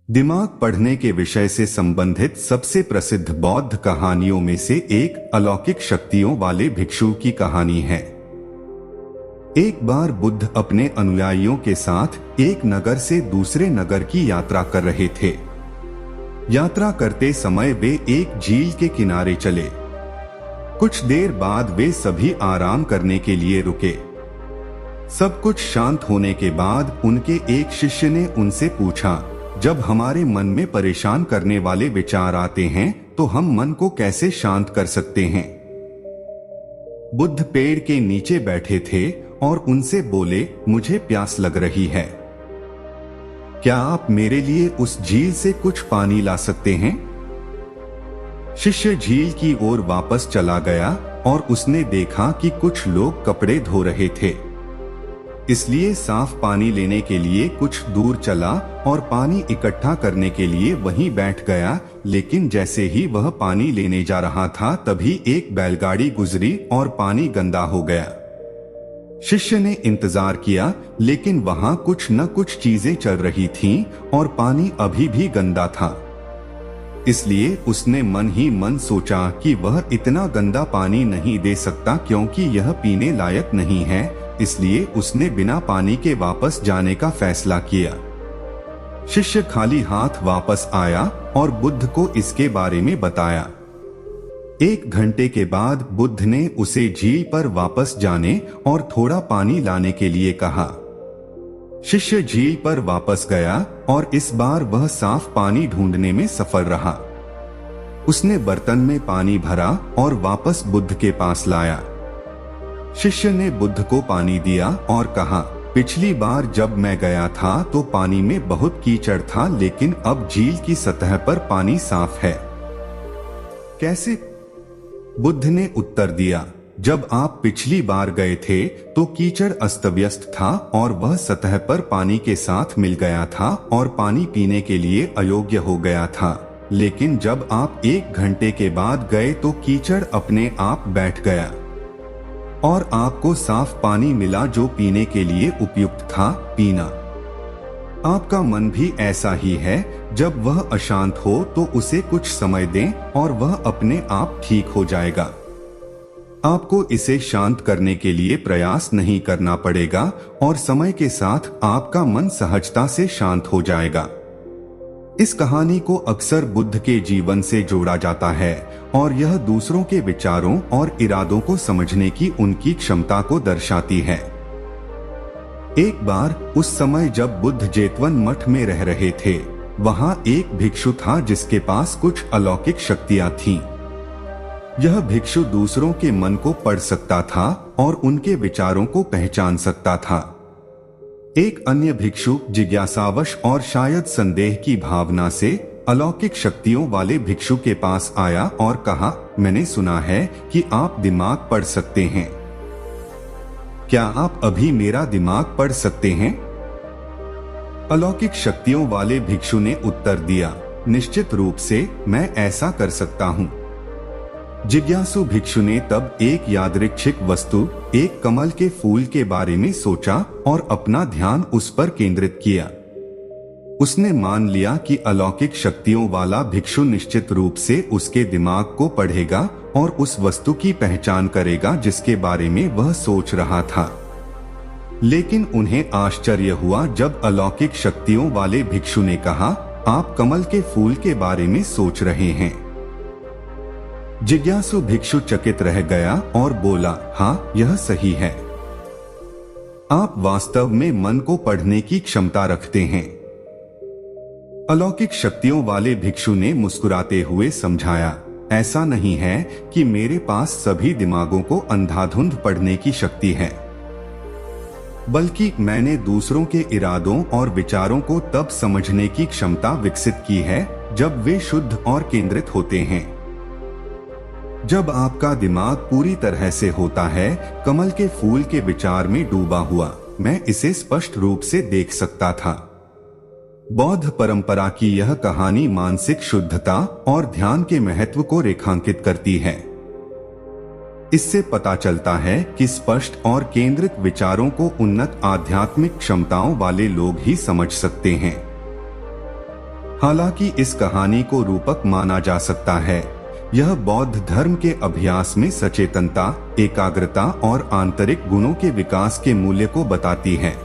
दिमाग पढ़ने के विषय से संबंधित सबसे प्रसिद्ध बौद्ध कहानियों में से एक अलौकिक शक्तियों वाले भिक्षु की कहानी है। एक बार बुद्ध अपने अनुयायियों के साथ एक नगर से दूसरे नगर की यात्रा कर रहे थे। यात्रा करते समय वे एक झील के किनारे चले। कुछ देर बाद वे सभी आराम करने के लिए रुके। सब कुछ शांत होने के बाद उनके एक शिष्य ने उनसे पूछा, जब हमारे मन में परेशान करने वाले विचार आते हैं तो हम मन को कैसे शांत कर सकते हैं? बुद्ध पेड़ के नीचे बैठे थे और उनसे बोले, मुझे प्यास लग रही है। क्या आप मेरे लिए उस झील से कुछ पानी ला सकते हैं? शिष्य झील की ओर वापस चला गया और उसने देखा कि कुछ लोग कपड़े धो रहे थे। इसलिए साफ पानी लेने के लिए कुछ दूर चला और पानी इकट्ठा करने के लिए वहीं बैठ गया। लेकिन जैसे ही वह पानी लेने जा रहा था तभी एक बैलगाड़ी गुजरी और पानी गंदा हो गया। शिष्य ने इंतजार किया लेकिन वहां कुछ न कुछ चीजें चल रही थीं और पानी अभी भी गंदा था। इसलिए उसने मन ही मन सोचा कि वह इतना गंदा पानी नहीं दे सकता क्योंकि यह पीने लायक नहीं है। इसलिए उसने बिना पानी के वापस जाने का फैसला किया। शिष्य खाली हाथ वापस आया और बुद्ध को इसके बारे में बताया। 1 घंटे के बाद बुद्ध ने उसे झील पर वापस जाने और थोड़ा पानी लाने के लिए कहा। शिष्य झील पर वापस गया और इस बार वह साफ पानी ढूंढने में सफल रहा। उसने बर्तन में पानी भरा और वापस बुद्ध के पास लाया। शिष्य ने बुद्ध को पानी दिया और कहा, पिछली बार जब मैं गया था तो पानी में बहुत कीचड़ था लेकिन अब झील की सतह पर पानी साफ है। कैसे? बुद्ध ने उत्तर दिया, जब आप पिछली बार गए थे तो कीचड़ अस्तव्यस्त था और वह सतह पर पानी के साथ मिल गया था और पानी पीने के लिए अयोग्य हो गया था। लेकिन जब आप 1 घंटे के बाद गए तो कीचड़ अपने आप बैठ गया और आपको साफ पानी मिला जो पीने के लिए उपयुक्त था पीना। आपका मन भी ऐसा ही है, जब वह अशांत हो तो उसे कुछ समय दें और वह अपने आप ठीक हो जाएगा। आपको इसे शांत करने के लिए प्रयास नहीं करना पड़ेगा और समय के साथ आपका मन सहजता से शांत हो जाएगा। इस कहानी को अक्सर बुद्ध के जीवन से जोड़ा जाता है और यह दूसरों के विचारों और इरादों को समझने की उनकी क्षमता को दर्शाती है। एक बार उस समय जब बुद्ध जेतवन मठ में रह रहे थे, वहां एक भिक्षु था जिसके पास कुछ अलौकिक शक्तियां थीं। यह भिक्षु दूसरों के मन को पढ़ सकता था और उनके विचारों को पहचान सकता था। एक अन्य भिक्षु जिज्ञासावश और शायद संदेह की भावना से अलौकिक शक्तियों वाले भिक्षु के पास आया और कहा, मैंने सुना है कि आप दिमाग पढ़ सकते हैं। क्या आप अभी मेरा दिमाग पढ़ सकते हैं? अलौकिक शक्तियों वाले भिक्षु ने उत्तर दिया, निश्चित रूप से मैं ऐसा कर सकता हूँ। जिज्ञासु भिक्षु ने तब एक यादृच्छिक वस्तु, एक कमल के फूल के बारे में सोचा और अपना ध्यान उस पर केंद्रित किया। उसने मान लिया कि अलौकिक शक्तियों वाला भिक्षु निश्चित रूप से उसके दिमाग को पढ़ेगा और उस वस्तु की पहचान करेगा जिसके बारे में वह सोच रहा था। लेकिन उन्हें आश्चर्य हुआ जब अलौकिक शक्तियों वाले भिक्षु ने कहा, आप कमल के फूल के बारे में सोच रहे हैं। जिज्ञासु भिक्षु चकित रह गया और बोला, हाँ, यह सही है। आप वास्तव में मन को पढ़ने की क्षमता रखते हैं। अलौकिक शक्तियों वाले भिक्षु ने मुस्कुराते हुए समझाया, ऐसा नहीं है कि मेरे पास सभी दिमागों को अंधाधुंध पढ़ने की शक्ति है, बल्कि मैंने दूसरों के इरादों और विचारों को तब समझने की क्षमता विकसित की है जब वे शुद्ध और केंद्रित होते हैं। जब आपका दिमाग पूरी तरह से होता है कमल के फूल के विचार में डूबा हुआ, मैं इसे स्पष्ट रूप से देख सकता था। बौद्ध परंपरा की यह कहानी मानसिक शुद्धता और ध्यान के महत्व को रेखांकित करती है। इससे पता चलता है कि स्पष्ट और केंद्रित विचारों को उन्नत आध्यात्मिक क्षमताओं वाले लोग ही समझ सकते हैं। हालांकि इस कहानी को रूपक माना जा सकता है। यह बौद्ध धर्म के अभ्यास में सचेतनता, एकाग्रता और आंतरिक गुणों के विकास के मूल्य को बताती है।